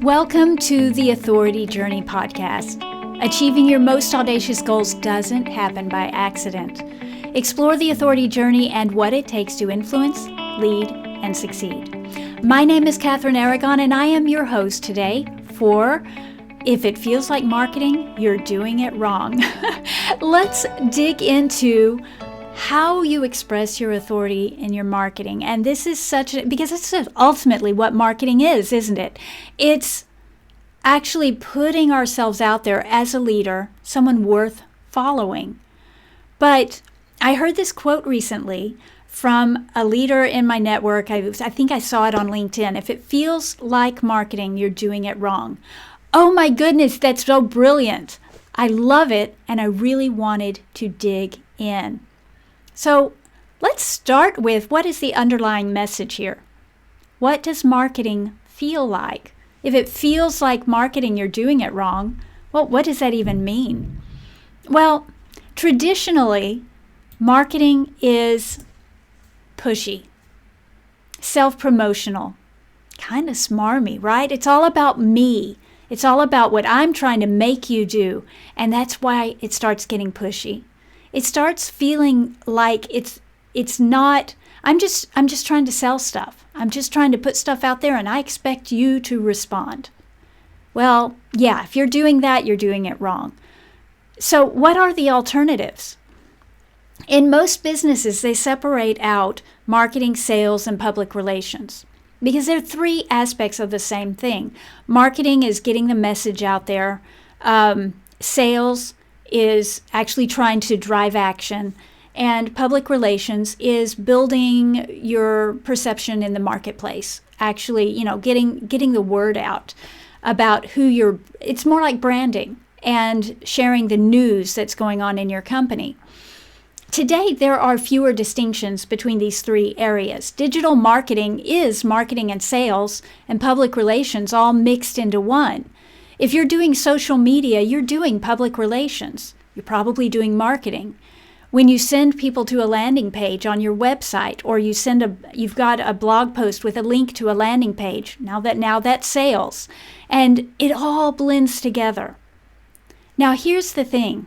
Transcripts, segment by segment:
Welcome to the Authority Journey podcast. Achieving your most audacious goals doesn't happen by accident. Explore the authority journey and what it takes to influence, lead, and succeed. My name is Kathryn Aragon, and I am your host today for If It Feels Like Marketing, You're Doing It Wrong. Let's dig into how you express your authority in your marketing. And this is because it's ultimately what marketing is, isn't it? It's actually putting ourselves out there as a leader, someone worth following. But I heard this quote recently from a leader in my network. I think I saw it on LinkedIn. If it feels like marketing, you're doing it wrong. Oh my goodness, that's so brilliant. I love it, and I really wanted to dig in. So let's start with, what is the underlying message here? What does marketing feel like? If it feels like marketing, you're doing it wrong, well, what does that even mean? Well, traditionally, marketing is pushy, self-promotional, kind of smarmy, right? It's all about me. It's all about what I'm trying to make you do, and that's why it starts getting pushy. It starts feeling like it's not, I'm just trying to sell stuff. I'm just trying to put stuff out there, and I expect you to respond. Well, yeah, if you're doing that, you're doing it wrong. So what are the alternatives? In most businesses, they separate out marketing, sales, and public relations, because they're three aspects of the same thing. Marketing is getting the message out there. Sales is actually trying to drive action, and public relations is building your perception in the marketplace. Actually, getting the word out about it's more like branding and sharing the news that's going on in your company. Today, there are fewer distinctions between these three areas. Digital marketing is marketing and sales, and public relations all mixed into one. If you're doing social media, you're doing public relations. You're probably doing marketing. When you send people to a landing page on your website, or you've got a blog post with a link to a landing page, now that's sales. And it all blends together. Now here's the thing.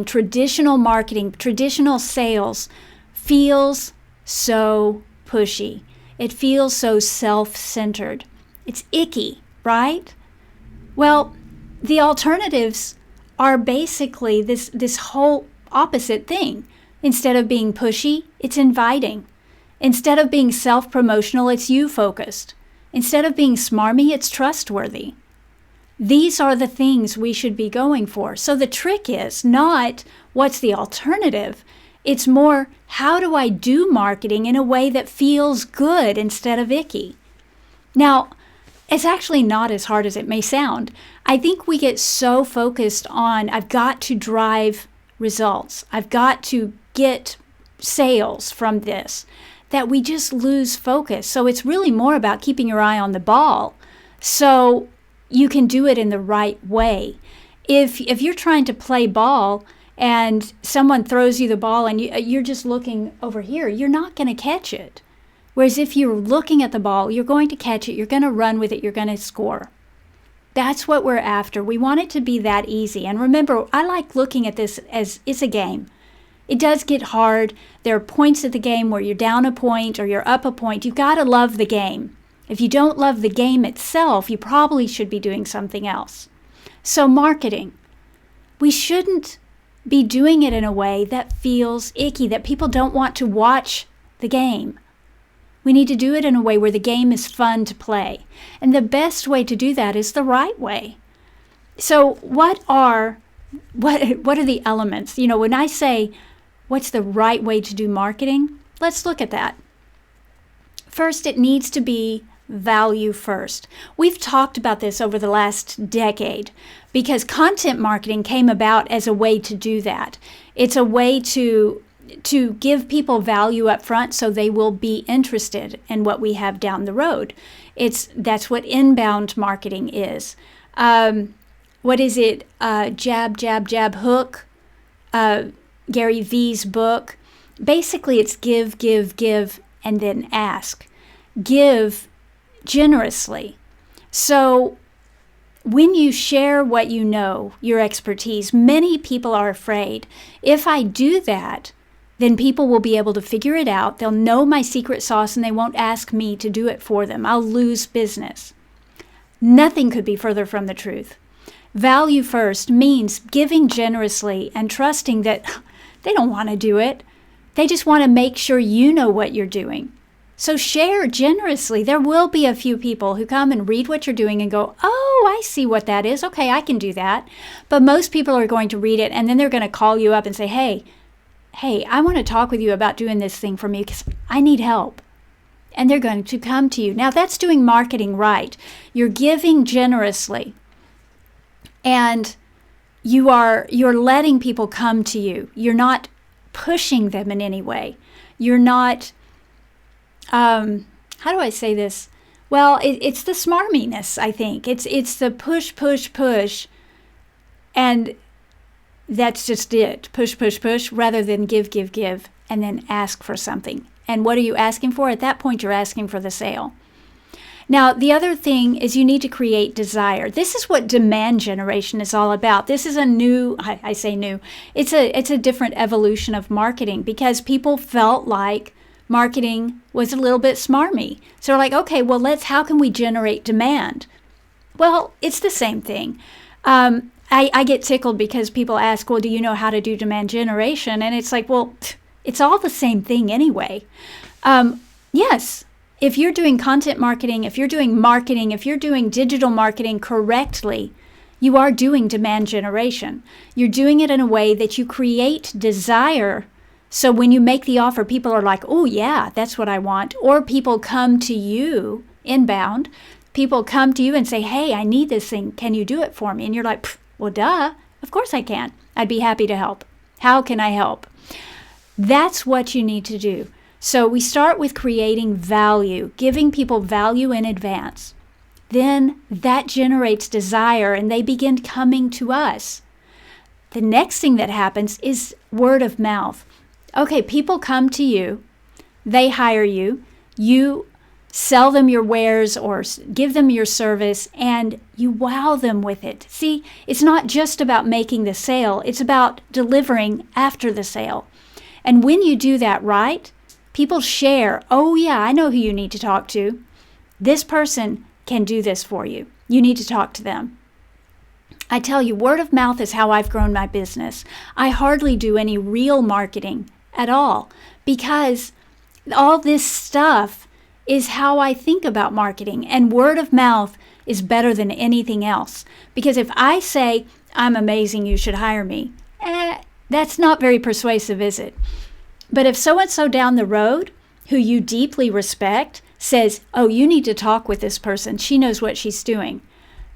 Traditional sales feels so pushy. It feels so self-centered. It's icky, right? Well, the alternatives are basically this whole opposite thing. Instead of being pushy, it's inviting. Instead of being self-promotional, it's you-focused. Instead of being smarmy, it's trustworthy. These are the things we should be going for. So the trick is not what's the alternative. It's more, how do I do marketing in a way that feels good instead of icky? Now, it's actually not as hard as it may sound. I think we get so focused on, I've got to drive results, I've got to get sales from this, that we just lose focus. So it's really more about keeping your eye on the ball so you can do it in the right way. If you're trying to play ball and someone throws you the ball and you're just looking over here, you're not going to catch it. Whereas if you're looking at the ball, you're going to catch it, you're going to run with it, you're going to score. That's what we're after. We want it to be that easy. And remember, I like looking at this as it's a game. It does get hard. There are points at the game where you're down a point or you're up a point. You've got to love the game. If you don't love the game itself, you probably should be doing something else. So marketing, we shouldn't be doing it in a way that feels icky, that people don't want to watch the game. We need to do it in a way where the game is fun to play. And the best way to do that is the right way. So what are the elements? When I say, what's the right way to do marketing? Let's look at that. First, it needs to be value first. We've talked about this over the last decade because content marketing came about as a way to do that. It's a way to give people value up front so they will be interested in what we have down the road. That's what inbound marketing is. What is it? Jab, jab, jab, hook. Gary Vee's book. Basically, it's give, and then ask. Give generously. So when you share what you know, your expertise, many people are afraid. If I do that, then people will be able to figure it out. They'll know my secret sauce and they won't ask me to do it for them. I'll lose business. Nothing could be further from the truth. Value first means giving generously and trusting that they don't want to do it. They just want to make sure you know what you're doing. So share generously. There will be a few people who come and read what you're doing and go, oh, I see what that is. Okay, I can do that. But most people are going to read it and then they're going to call you up and say, hey, I want to talk with you about doing this thing for me because I need help. And they're going to come to you. Now that's doing marketing right. You're giving generously. And you're letting people come to you. You're not pushing them in any way. You're not, how do I say this? Well, it's the smarminess, I think. It's the push, and that's just it. Push, rather than give, and then ask for something. And what are you asking for? At that point, you're asking for the sale. Now, the other thing is you need to create desire. This is what demand generation is all about. This is a new, I say new, it's a different evolution of marketing because people felt like marketing was a little bit smarmy. So they're like, okay, well, how can we generate demand? Well, it's the same thing. I get tickled because people ask, well, do you know how to do demand generation? And it's like, well, it's all the same thing anyway. Yes. If you're doing content marketing, if you're doing digital marketing correctly, you are doing demand generation. You're doing it in a way that you create desire. So when you make the offer, people are like, oh yeah, that's what I want. Or people come to you inbound. People come to you and say, hey, I need this thing. Can you do it for me? And you're like, well, duh, of course I can. I'd be happy to help. How can I help? That's what you need to do. So we start with creating value, giving people value in advance. Then that generates desire and they begin coming to us. The next thing that happens is word of mouth. Okay, people come to you, they hire you, you sell them your wares or give them your service and you wow them with it. See, it's not just about making the sale, it's about delivering after the sale. And when you do that right, people share, oh yeah, I know who you need to talk to. This person can do this for you. You need to talk to them. I tell you, word of mouth is how I've grown my business. I hardly do any real marketing at all because all this stuff is how I think about marketing. And word of mouth is better than anything else. Because if I say, I'm amazing, you should hire me, that's not very persuasive, is it? But if so-and-so down the road, who you deeply respect, says, oh, you need to talk with this person. She knows what she's doing.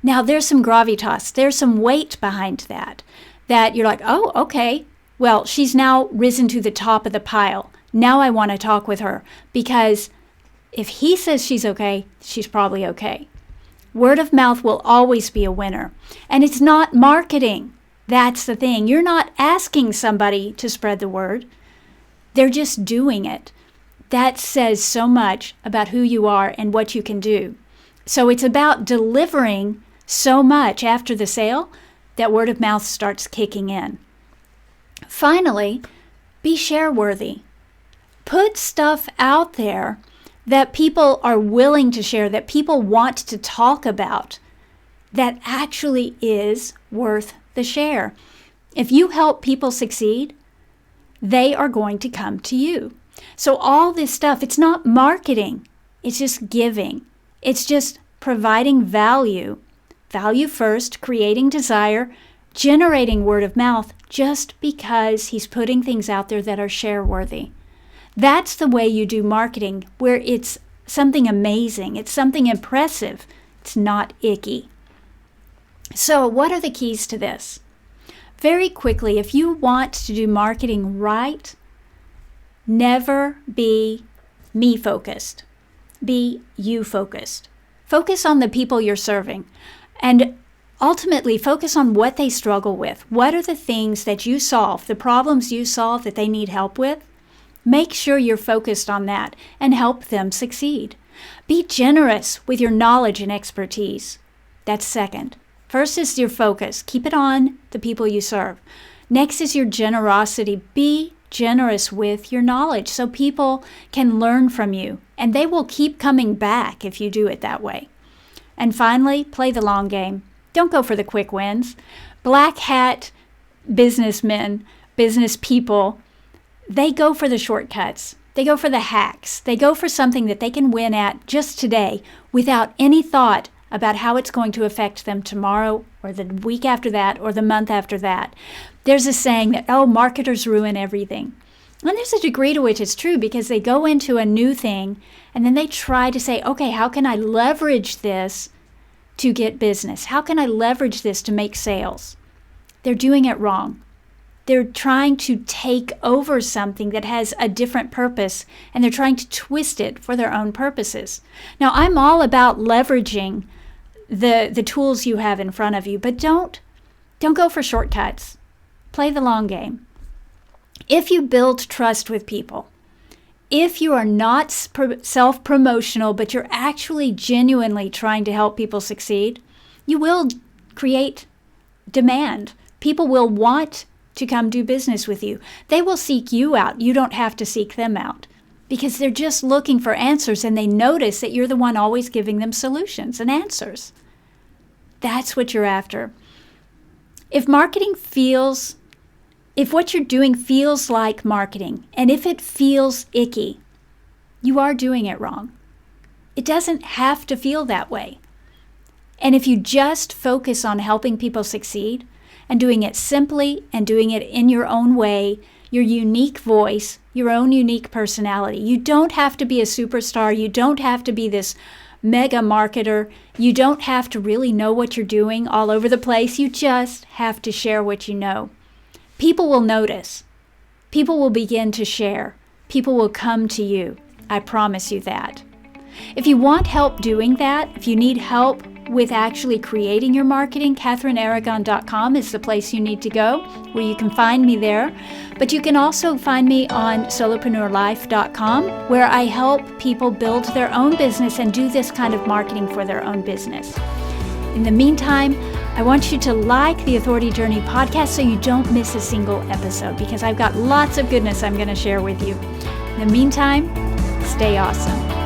Now, there's some gravitas. There's some weight behind that you're like, oh, okay. Well, she's now risen to the top of the pile. Now I want to talk with her because if he says she's okay, she's probably okay. Word of mouth will always be a winner. And it's not marketing. That's the thing. You're not asking somebody to spread the word. They're just doing it. That says so much about who you are and what you can do. So it's about delivering so much after the sale that word of mouth starts kicking in. Finally, be share worthy. Put stuff out there that people are willing to share, that people want to talk about, that actually is worth the share. If you help people succeed, they are going to come to you. So all this stuff, it's not marketing. It's just giving. It's just providing value. Value first, creating desire, generating word of mouth just because he's putting things out there that are share worthy. That's the way you do marketing, where it's something amazing. It's something impressive. It's not icky. So what are the keys to this? Very quickly, if you want to do marketing right, never be me-focused. Be you-focused. Focus on the people you're serving. And ultimately, focus on what they struggle with. What are the things that you solve, the problems you solve that they need help with? Make sure you're focused on that and help them succeed. Be generous with your knowledge and expertise. That's second. First is your focus. Keep it on the people you serve. Next is your generosity. Be generous with your knowledge so people can learn from you, and they will keep coming back if you do it that way. And finally, play the long game. Don't go for the quick wins. Black hat businessmen, business people, they go for the shortcuts. They go for the hacks. They go for something that they can win at just today without any thought about how it's going to affect them tomorrow or the week after that or the month after that. There's a saying that, marketers ruin everything. And there's a degree to which it's true because they go into a new thing and then they try to say, okay, how can I leverage this to get business? How can I leverage this to make sales? They're doing it wrong. They're trying to take over something that has a different purpose, and they're trying to twist it for their own purposes. Now, I'm all about leveraging the tools you have in front of you, but don't go for shortcuts. Play the long game. If you build trust with people, if you are not self-promotional, but you're actually genuinely trying to help people succeed, you will create demand. People will want to come do business with you. They will seek you out. You don't have to seek them out because they're just looking for answers, and they notice that you're the one always giving them solutions and answers. That's what you're after. If what you're doing feels like marketing, and if it feels icky, you are doing it wrong. It doesn't have to feel that way. And if you just focus on helping people succeed and doing it simply and doing it in your own way, your unique voice, your own unique personality, you don't have to be a superstar. You don't have to be this mega marketer. You don't have to really know what you're doing all over the place. You just have to share what you know. People will notice. People will begin to share. People will come to you. I promise you that. If you want help doing that, if you need help with actually creating your marketing, KathrynAragon.com is the place you need to go, where you can find me there. But you can also find me on solopreneurlife.com, where I help people build their own business and do this kind of marketing for their own business. In the meantime, I want you to like the Authority Journey podcast so you don't miss a single episode, because I've got lots of goodness I'm going to share with you. In the meantime, stay awesome.